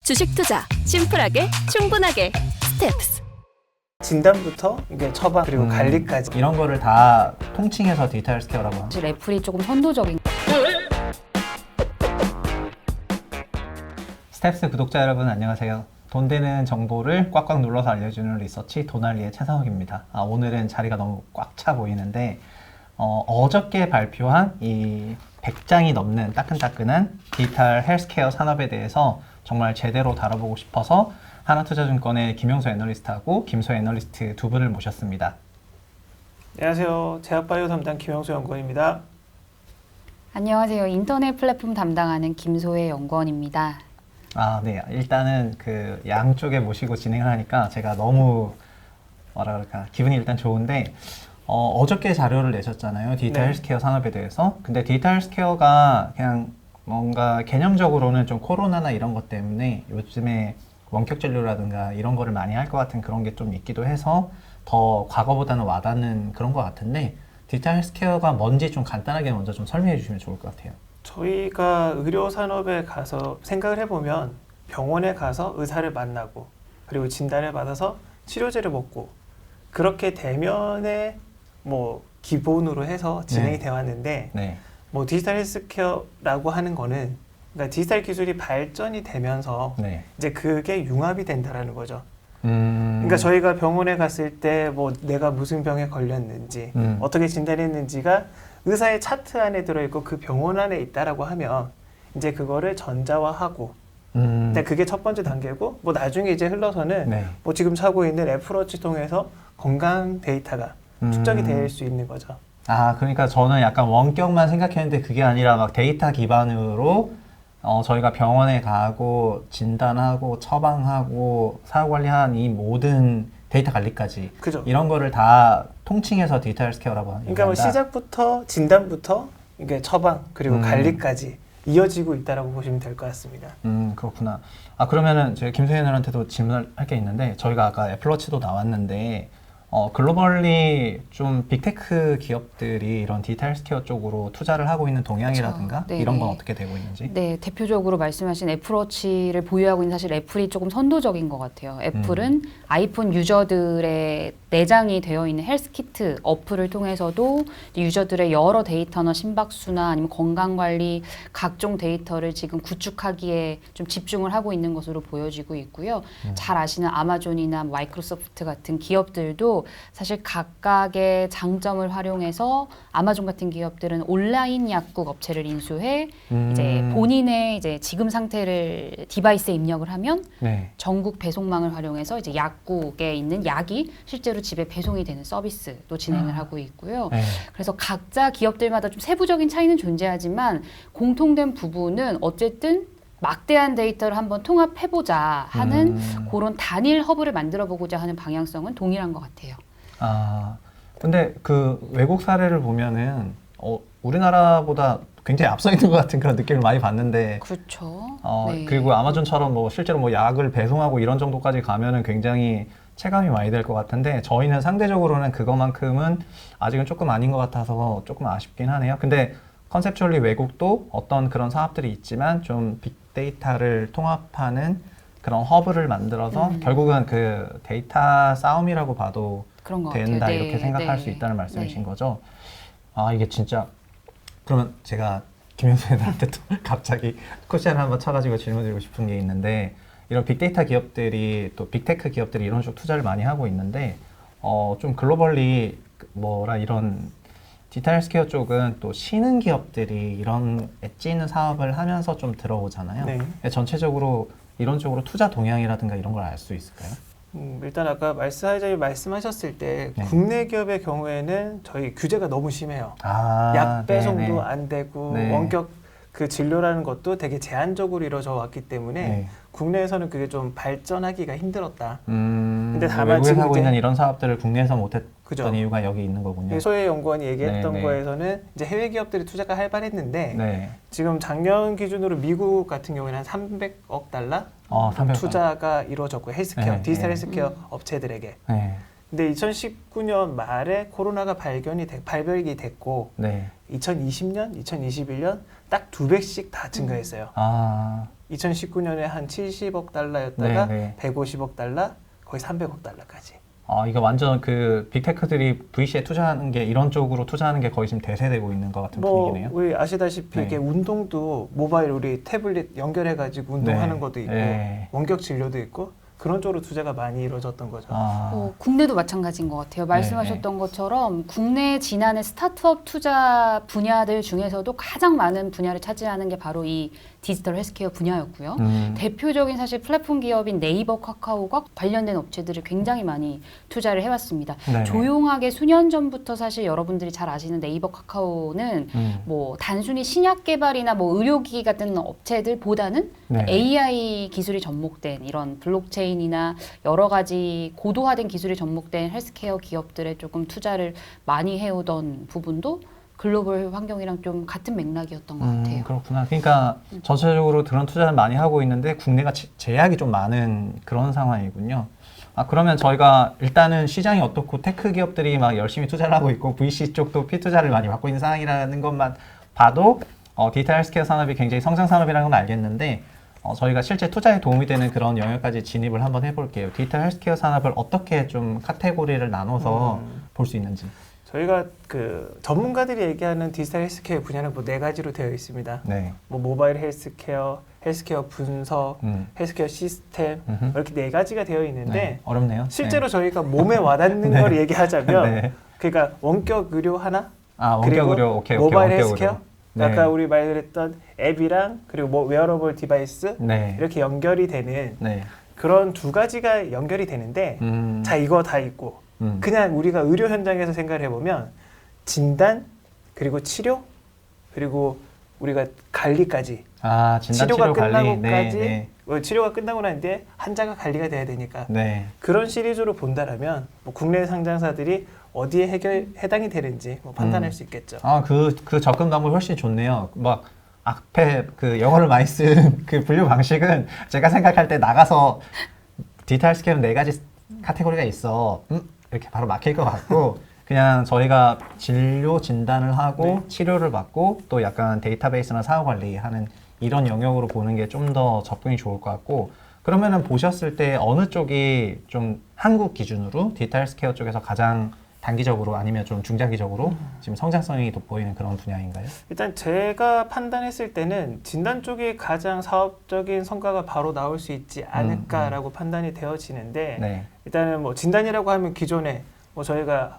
주식 투자 심플하게 충분하게 스텝스. 진단부터 이게 처방 그리고 관리까지 이런 거를 다 통칭해서 디지털 헬스케어라고 합니다. 사실 애플이 조금 선도적인. 스텝스 구독자 여러분 안녕하세요. 돈 되는 정보를 꽉꽉 눌러서 알려주는 리서치 돈알리의 최상욱입니다. 오늘은 자리가 너무 꽉 차 보이는데 어저께 발표한 이 100장이 넘는 따끈따끈한 디지털 헬스케어 산업에 대해서 정말 제대로 다뤄보고 싶어서 하나투자증권의 김영수 애널리스트하고 김소 애널리스트 두 분을 모셨습니다. 안녕하세요. 제약바이오 담당 김영수 연구원입니다. 안녕하세요. 인터넷 플랫폼 담당하는 김소혜 연구원입니다. 네. 일단은 그 양쪽에 모시고 진행을 하니까 제가 너무 뭐라 그럴까 기분이 일단 좋은데 어저께 자료를 내셨잖아요. 디지털 헬스케어 산업에 대해서. 근데 디지털 헬스케어가 그냥 뭔가 개념적으로는 좀 코로나나 이런 것 때문에 요즘에 원격 진료라든가 이런 거를 많이 할 것 같은 그런 게 좀 있기도 해서 더 과거보다는 와닿는 그런 것 같은데 디지털 헬스케어가 뭔지 좀 간단하게 먼저 좀 설명해 주시면 좋을 것 같아요. 저희가 의료 산업에 가서 생각을 해보면 병원에 가서 의사를 만나고 그리고 진단을 받아서 치료제를 먹고 그렇게 대면에 뭐 기본으로 해서 진행이 되어 왔는데 뭐 디지털 헬스케어라고 하는 거는 그러니까 디지털 기술이 발전이 되면서 이제 그게 융합이 된다라는 거죠. 그러니까 저희가 병원에 갔을 때 뭐 내가 무슨 병에 걸렸는지 어떻게 진단했는지가 의사의 차트 안에 들어있고 그 병원 안에 있다라고 하면 이제 그거를 전자화하고 근데 그게 첫 번째 단계고 뭐 나중에 이제 흘러서는 뭐 지금 차고 있는 애플워치 통해서 건강 데이터가 축적이 될 수 있는 거죠. 그러니까 저는 약간 원격만 생각했는데 그게 아니라 막 데이터 기반으로 저희가 병원에 가고 진단하고 처방하고 사후관리한 이 모든 데이터 관리까지 그죠. 이런 거를 다 통칭해서 디지털 헬스케어라고 합니다. 그러니까 뭐 시작부터 진단부터 이게 처방 그리고 관리까지 이어지고 있다라고 보시면 될 것 같습니다. 그렇구나. 그러면은 제가 김소연한테도 질문할 게 있는데 저희가 아까 애플워치도 나왔는데 글로벌리 좀 빅테크 기업들이 이런 디지털 헬스케어 쪽으로 투자를 하고 있는 동향이라든가 이런 건 어떻게 되고 있는지? 네, 대표적으로 말씀하신 애플워치를 보유하고 있는 사실 애플이 조금 선도적인 것 같아요. 애플은 아이폰 유저들의 내장이 되어 있는 헬스키트 어플을 통해서도 유저들의 여러 데이터나 심박수나 아니면 건강관리 각종 데이터를 지금 구축하기에 좀 집중을 하고 있는 것으로 보여지고 있고요. 잘 아시는 아마존이나 마이크로소프트 같은 기업들도 사실 각각의 장점을 활용해서 아마존 같은 기업들은 온라인 약국 업체를 인수해 이제 본인의 이제 지금 상태를 디바이스에 입력을 하면 전국 배송망을 활용해서 이제 약국에 있는 약이 실제로 집에 배송이 되는 서비스도 진행을 하고 있고요. 그래서 각자 기업들마다 좀 세부적인 차이는 존재하지만 공통된 부분은 어쨌든 막대한 데이터를 한번 통합해보자 하는 그런 단일 허브를 만들어보고자 하는 방향성은 동일한 것 같아요. 근데 그 외국 사례를 보면은 우리나라보다 굉장히 앞서 있는 것 같은 그런 느낌을 많이 받는데 그렇죠. 그리고 아마존처럼 뭐 실제로 뭐 약을 배송하고 이런 정도까지 가면은 굉장히 체감이 많이 될 것 같은데 저희는 상대적으로는 그것만큼은 아직은 조금 아닌 것 같아서 조금 아쉽긴 하네요. 근데 컨셉츄얼리 외국도 어떤 그런 사업들이 있지만 좀 빅데이터를 통합하는 그런 허브를 만들어서 결국은 그 데이터 싸움이라고 봐도 된다 이렇게 생각할 수 있다는 말씀이신 거죠. 이게 진짜 그러면 제가 김영수 애들한테 또 갑자기 쿠션을 한번 쳐가지고 질문드리고 싶은 게 있는데 이런 빅데이터 기업들이 또 빅테크 기업들이 이런 쪽 투자를 많이 하고 있는데 좀 글로벌리 이런 디지털 헬스케어 쪽은 또 신흥 기업들이 이런 엣지 있는 사업을 하면서 좀 들어오잖아요. 전체적으로 이런 쪽으로 투자 동향이라든가 이런 걸 알 수 있을까요? 일단 아까 사회자님 말씀하셨을 때 국내 기업의 경우에는 저희 규제가 너무 심해요. 약 배송도 안 되고 원격 그 진료라는 것도 되게 제한적으로 이루어져 왔기 때문에 국내에서는 그게 좀 발전하기가 힘들었다. 근데 다만 외국에서 하고 있는 이런 사업들을 국내에서 못했던 그죠. 이유가 여기 있는 거군요. 소혜 연구원이 얘기했던 거에서는 이제 해외 기업들이 투자가 활발했는데 지금 작년 기준으로 미국 같은 경우에는 한 300억 달러 투자가 이루어졌고 헬스케어, 디지털 헬스케어 업체들에게. 근데 2019년 말에 코로나가 발병이 됐고 2020년, 2021년 딱 2배씩 다 증가했어요. 2019년에 한 70억 달러였다가 네. 150억 달러, 거의 300억 달러까지. 이거 완전 그 빅테크들이 VC에 투자하는 게 이런 쪽으로 투자하는 게 거의 지금 대세되고 있는 것 같은 뭐 분위기네요. 우리 아시다시피 네. 이게 운동도 모바일 우리 태블릿 연결해가지고 운동하는 네. 것도 있고 네. 원격 진료도 있고 그런 쪽으로 투자가 많이 이루어졌던 거죠. 국내도 마찬가지인 것 같아요. 말씀하셨던 것처럼 국내 지난해 스타트업 투자 분야들 중에서도 가장 많은 분야를 차지하는 게 바로 이 디지털 헬스케어 분야였고요. 대표적인 사실 플랫폼 기업인 네이버, 카카오가 관련된 업체들을 굉장히 많이 투자를 해왔습니다. 네네. 조용하게 수년 전부터 사실 여러분들이 잘 아시는 네이버, 카카오는 뭐 단순히 신약 개발이나 뭐 의료기기 같은 업체들보다는 네. AI 기술이 접목된 이런 블록체인이나 여러 가지 고도화된 기술이 접목된 헬스케어 기업들에 조금 투자를 많이 해오던 부분도 글로벌 환경이랑 좀 같은 맥락이었던 것 같아요. 그렇구나. 그러니까 전체적으로 그런 투자를 많이 하고 있는데 국내가 제약이 좀 많은 그런 상황이군요. 그러면 저희가 일단은 시장이 어떻고 테크 기업들이 막 열심히 투자를 하고 있고 VC 쪽도 피투자를 많이 받고 있는 상황이라는 것만 봐도 디지털 헬스케어 산업이 굉장히 성장 산업이라는 건 알겠는데 저희가 실제 투자에 도움이 되는 그런 영역까지 진입을 한번 해볼게요. 디지털 헬스케어 산업을 어떻게 좀 카테고리를 나눠서 볼 수 있는지. 저희가 그 전문가들이 얘기하는 디지털 헬스케어 분야는 뭐 4가지로 되어 있습니다. 네. 뭐 모바일 헬스케어, 헬스케어 분석, 헬스케어 시스템 이렇게 4가지가 되어 있는데 네. 어렵네요. 실제로 저희가 몸에 와닿는 걸 얘기하자면 네. 그러니까 원격 의료 하나, 원격 그리고 의료, 오케이, 모바일 원격 헬스케어, 의료. 네. 아까 우리 말했던 앱이랑 그리고 뭐 웨어러블 디바이스 네. 이렇게 연결이 되는 네. 그런 2가지가 연결이 되는데 자 이거 다 있고 그냥 우리가 의료 현장에서 생각을 해보면 진단 그리고 치료 그리고 우리가 관리까지 진단 치료가 치료 관리. 끝나고까지 네. 치료가 끝나고 난 뒤에 환자가 관리가 돼야 되니까 네. 그런 시리즈로 본다라면 뭐 국내 상장사들이 어디에 해당이 되는지 뭐 판단할 수 있겠죠. 그 접근 방법이 훨씬 좋네요. 막 앞에 그 영어를 많이 쓴 그 분류 방식은 제가 생각할 때 나가서 디지털 스케일은 4가지 카테고리가 있어. 이렇게 바로 막힐 것 같고 그냥 저희가 진료 진단을 하고 네. 치료를 받고 또 약간 데이터베이스나 사후 관리하는 이런 영역으로 보는 게 좀 더 접근이 좋을 것 같고 그러면은 보셨을 때 어느 쪽이 좀 한국 기준으로 디지털 스케어 쪽에서 가장 단기적으로 아니면 좀 중장기적으로 지금 성장성이 돋보이는 그런 분야인가요? 일단 제가 판단했을 때는 진단 쪽이 가장 사업적인 성과가 바로 나올 수 있지 않을까라고 판단이 되어지는데 네. 일단은 뭐 진단이라고 하면 기존에 뭐 저희가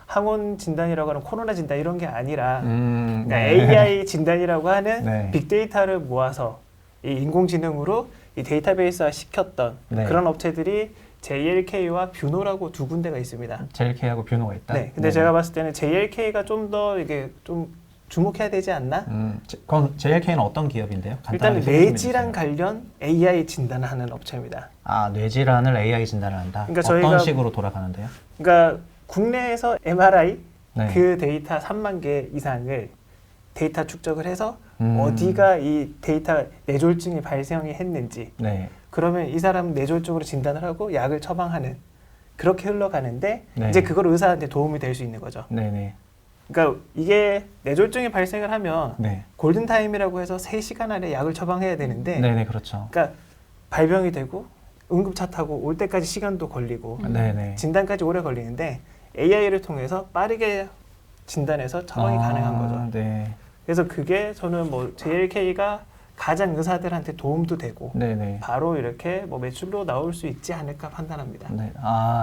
항원 진단이라고 하는 코로나 진단 이런 게 아니라 그러니까 네. AI 진단이라고 하는 네. 빅데이터를 모아서 이 인공지능으로 이 데이터베이스화 시켰던 네. 그런 업체들이 JLK와 뷰노라고 2군데가 있습니다. JLK하고 뷰노가 있다? 네, 근데 제가 봤을 때는 JLK가 좀 더 이게 좀 주목해야 되지 않나? 그럼 JLK는 어떤 기업인데요? 일단 간단하게 소개 좀 뇌질환 해주세요. 관련 AI 진단을 하는 업체입니다. 뇌질환을 AI 진단을 한다? 그러니까 어떤 저희가 식으로 돌아가는데요? 그러니까 국내에서 MRI 네. 그 데이터 3만 개 이상을 데이터 축적을 해서 어디가 이 데이터 뇌졸중이 발생이 했는지 네. 그러면 이 사람 뇌졸중으로 진단을 하고 약을 처방하는 그렇게 흘러가는데 네. 이제 그걸 의사한테 도움이 될 수 있는 거죠. 네네. 그러니까 이게 뇌졸중이 발생을 하면 네. 골든타임이라고 해서 3시간 안에 약을 처방해야 되는데 네네, 그렇죠. 그러니까 발병이 되고 응급차 타고 올 때까지 시간도 걸리고 네네. 진단까지 오래 걸리는데 AI를 통해서 빠르게 진단해서 처방이 가능한 거죠. 네. 그래서 그게 저는 뭐 JLK가 가장 의사들한테 도움도 되고 네네. 바로 이렇게 뭐 매출로 나올 수 있지 않을까 판단합니다. 네.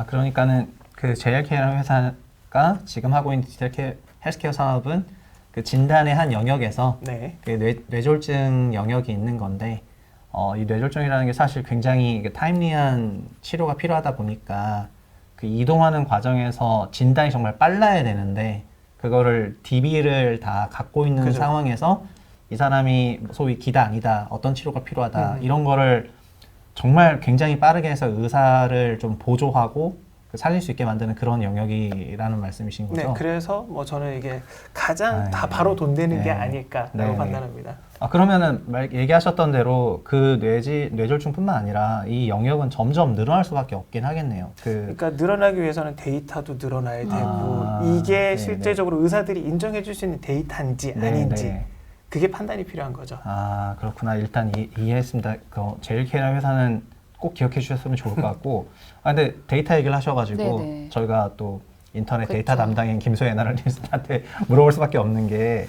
그러니까는 그 JLK라는 회사가 지금 하고 있는 디지털 헬스케어 산업은 그 진단의 한 영역에서 네. 그 뇌졸중 영역이 있는 건데 이 뇌졸중이라는 게 사실 굉장히 타임리한 치료가 필요하다 보니까 그 이동하는 과정에서 진단이 정말 빨라야 되는데 그거를 DB를 다 갖고 있는 그죠. 상황에서 이 사람이 소위 기다 아니다 어떤 치료가 필요하다 이런 거를 정말 굉장히 빠르게 해서 의사를 좀 보조하고 살릴 수 있게 만드는 그런 영역이라는 말씀이신 거죠? 네, 그래서 뭐 저는 이게 가장 네. 다 바로 돈 되는 네. 게 아닐까라고 네. 판단합니다. 그러면은 얘기하셨던 대로 그 뇌졸중뿐만 아니라 이 영역은 점점 늘어날 수밖에 없긴 하겠네요. 그러니까 늘어나기 위해서는 데이터도 늘어나야 되고 이게 네네. 실제적으로 의사들이 인정해 줄 수 있는 데이터인지 네, 아닌지 네. 그게 판단이 필요한 거죠. 아, 그렇구나. 일단 이해했습니다. 그 JLK라는 회사는 꼭 기억해 주셨으면 좋을 것 같고. 아, 근데 데이터 얘기를 하셔가지고 네네. 저희가 또 인터넷 그쵸. 데이터 담당인 김소혜 애널리스트한테 물어볼 수밖에 없는 게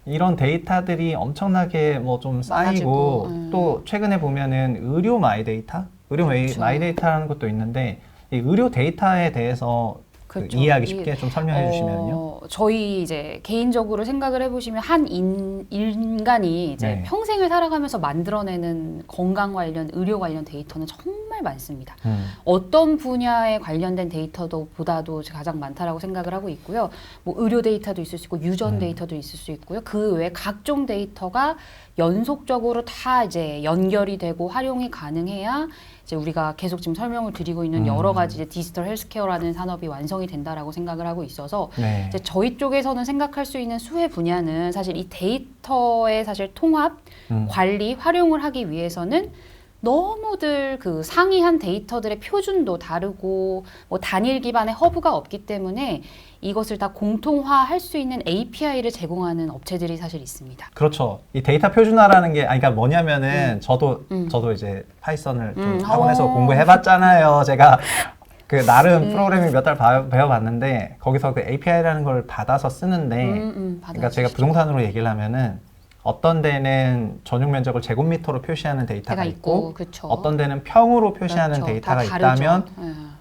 이런 데이터들이 엄청나게 뭐 좀 쌓이고 많아지고, 또 최근에 보면은 의료 마이데이터? 의료 그쵸. 마이데이터라는 것도 있는데 이 의료 데이터에 대해서 그 그렇죠. 이해하기 쉽게 좀 설명해 주시면요. 저희 이제 개인적으로 생각을 해보시면 한 인간이 이제 네. 평생을 살아가면서 만들어내는 건강 관련, 의료 관련 데이터는 정말 많습니다. 음. 어떤 분야에 관련된 데이터도 보다도 가장 많다라고 생각을 하고 있고요. 뭐 의료 데이터도 있을 수 있고 유전 데이터도 있을 수 있고요. 그 외에 각종 데이터가 연속적으로 다 이제 연결이 되고 활용이 가능해야 이제 우리가 계속 지금 설명을 드리고 있는 여러 가지 이제 디지털 헬스케어라는 산업이 완성이 된다라고 생각을 하고 있어서 네. 이제 저희 쪽에서는 생각할 수 있는 수혜 분야는 사실 이 데이터의 사실 통합, 관리, 활용을 하기 위해서는 너무들 그 상이한 데이터들의 표준도 다르고 뭐 단일 기반의 허브가 없기 때문에 이것을 다 공통화할 수 있는 API를 제공하는 업체들이 사실 있습니다. 그렇죠. 이 데이터 표준화라는 게, 아니, 그러니까 뭐냐면은, 저도 이제 파이썬을 좀 학원에서 공부해봤잖아요. 제가 그 나름 프로그래밍 몇 달 배워봤는데, 거기서 그 API라는 걸 받아서 쓰는데, 그러니까 제가 부동산으로 얘기를 하면은, 어떤 데는 전용 면적을 제곱미터로 표시하는 데이터가 있고, 그쵸. 어떤 데는 평으로 표시하는 그렇죠. 데이터가 다 다르죠. 있다면,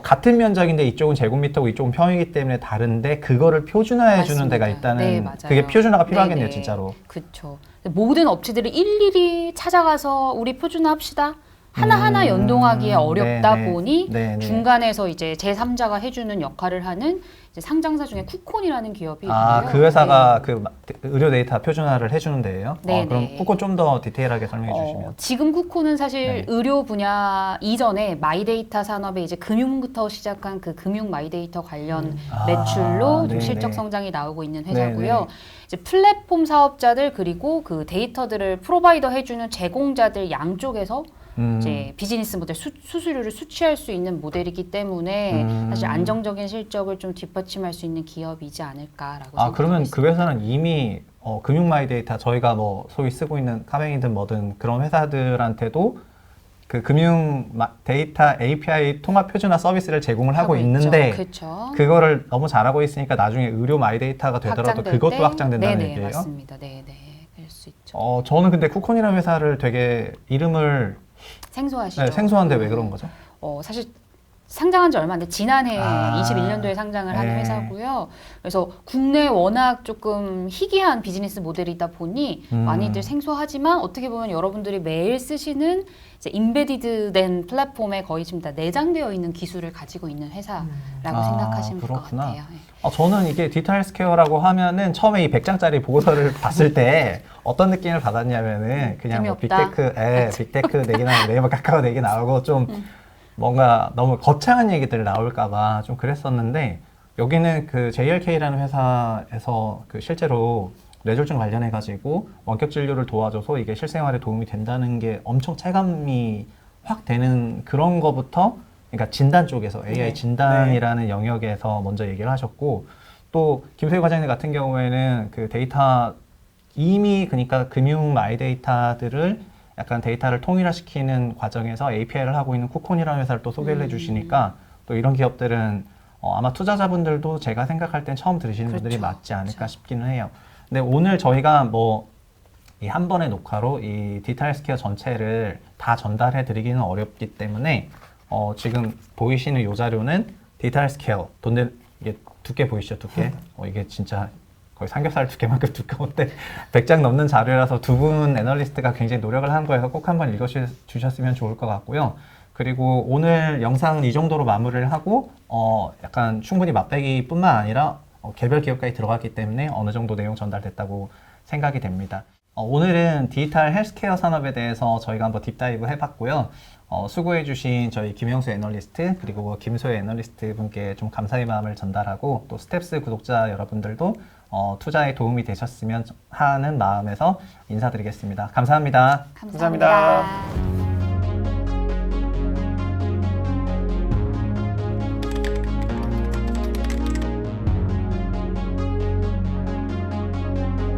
같은 면적인데 이쪽은 제곱미터고 이쪽은 평이기 때문에 다른데 그거를 표준화해 주는 데가 있다는 네, 맞아요. 그게 표준화가 필요하겠네요, 네네. 진짜로. 그렇죠. 모든 업체들이 일일이 찾아가서 우리 표준화합시다. 하나하나 연동하기에 어렵다 네네. 보니 네네. 중간에서 이제 제3자가 해주는 역할을 하는 이제 상장사 중에 쿠콘이라는 기업이 아, 있고요. 그 회사가 그 의료 데이터 표준화를 해주는 데예요? 네네. 그럼 쿠콘 좀 더 디테일하게 설명해 주시면. 지금 쿠코는 사실 네. 의료 분야 이전에 마이데이터 산업에 이제 금융부터 시작한 그 금융 마이데이터 관련 매출로 좀 네네. 실적 성장이 나오고 있는 회사고요. 네네. 이제 플랫폼 사업자들 그리고 그 데이터들을 프로바이더 해주는 제공자들 양쪽에서 이제 비즈니스 모델 수수료를 수취할 수 있는 모델이기 때문에 사실 안정적인 실적을 좀 뒷받침할 수 있는 기업이지 않을까라고 생각하고 그러면 있습니다. 그 회사는 이미 금융 마이데이터 저희가 뭐 소위 쓰고 있는 카뱅이든 뭐든 그런 회사들한테도 그 금융 데이터 API 통합 표준화 서비스를 제공을 하고 있는데 그렇죠. 그거를 너무 잘하고 있으니까 나중에 의료 마이데이터가 되더라도 확장될 그것도 때? 확장된다는 네네, 얘기예요? 맞습니다. 네네, 될 수 있죠. 저는 근데 쿠콘이라는 회사를 되게 이름을 생소하시죠? 생소한데 왜 그런 거죠? 사실 상장한 지 얼마 안 돼. 지난해 아, 21년도에 상장을 하는 네. 회사고요. 그래서 국내 워낙 조금 희귀한 비즈니스 모델이다 보니 많이들 생소하지만 어떻게 보면 여러분들이 매일 쓰시는 이제 임베디드된 플랫폼에 거의 지금 다 내장되어 있는 기술을 가지고 있는 회사라고 생각하시면 될 것 그렇구나. 같아요. 저는 이게 디지털 헬스케어라고 하면은 처음에 이 100장짜리 보고서를 봤을 때 어떤 느낌을 받았냐면은 그냥 뭐 재미없다. 빅테크 내기나 네이버 카카오 내기 나오고 좀 뭔가 너무 거창한 얘기들 나올까봐 좀 그랬었는데 여기는 그 JLK라는 회사에서 그 실제로 뇌졸중 관련해가지고 원격 진료를 도와줘서 이게 실생활에 도움이 된다는 게 엄청 체감이 확 되는 그런 거부터 그러니까 진단 쪽에서 AI 진단이라는 영역에서 먼저 얘기를 하셨고 또 김소희 과장님 같은 경우에는 그 데이터 이미 그러니까 금융 마이데이터들을 약간 데이터를 통일화시키는 과정에서 API를 하고 있는 쿠콘이라는 회사를 또 소개를 해주시니까 또 이런 기업들은 아마 투자자분들도 제가 생각할 땐 처음 들으시는 분들이 맞지 않을까 싶기는 해요. 근데 오늘 저희가 뭐 이 한 번의 녹화로 이 디지털 헬스케어 전체를 다 전달해 드리기는 어렵기 때문에 지금 보이시는 이 자료는 디지털 헬스케어 이게 두께 보이시죠? 두께? 이게 진짜 거의 삼겹살 두께만큼 두꺼운데 100장 넘는 자료라서 두 분 애널리스트가 굉장히 노력을 한 거여서 꼭 한번 읽어주셨으면 좋을 것 같고요. 그리고 오늘 영상은 이 정도로 마무리를 하고 약간 충분히 맛배기뿐만 아니라 개별 기업까지 들어갔기 때문에 어느 정도 내용 전달됐다고 생각이 됩니다. 오늘은 디지털 헬스케어 산업에 대해서 저희가 한번 딥다이브 해봤고요. 수고해주신 저희 김영수 애널리스트 그리고 김소혜 애널리스트 분께 좀 감사의 마음을 전달하고 또 스텝스 구독자 여러분들도 투자에 도움이 되셨으면 하는 마음에서 인사드리겠습니다. 감사합니다. 감사합니다.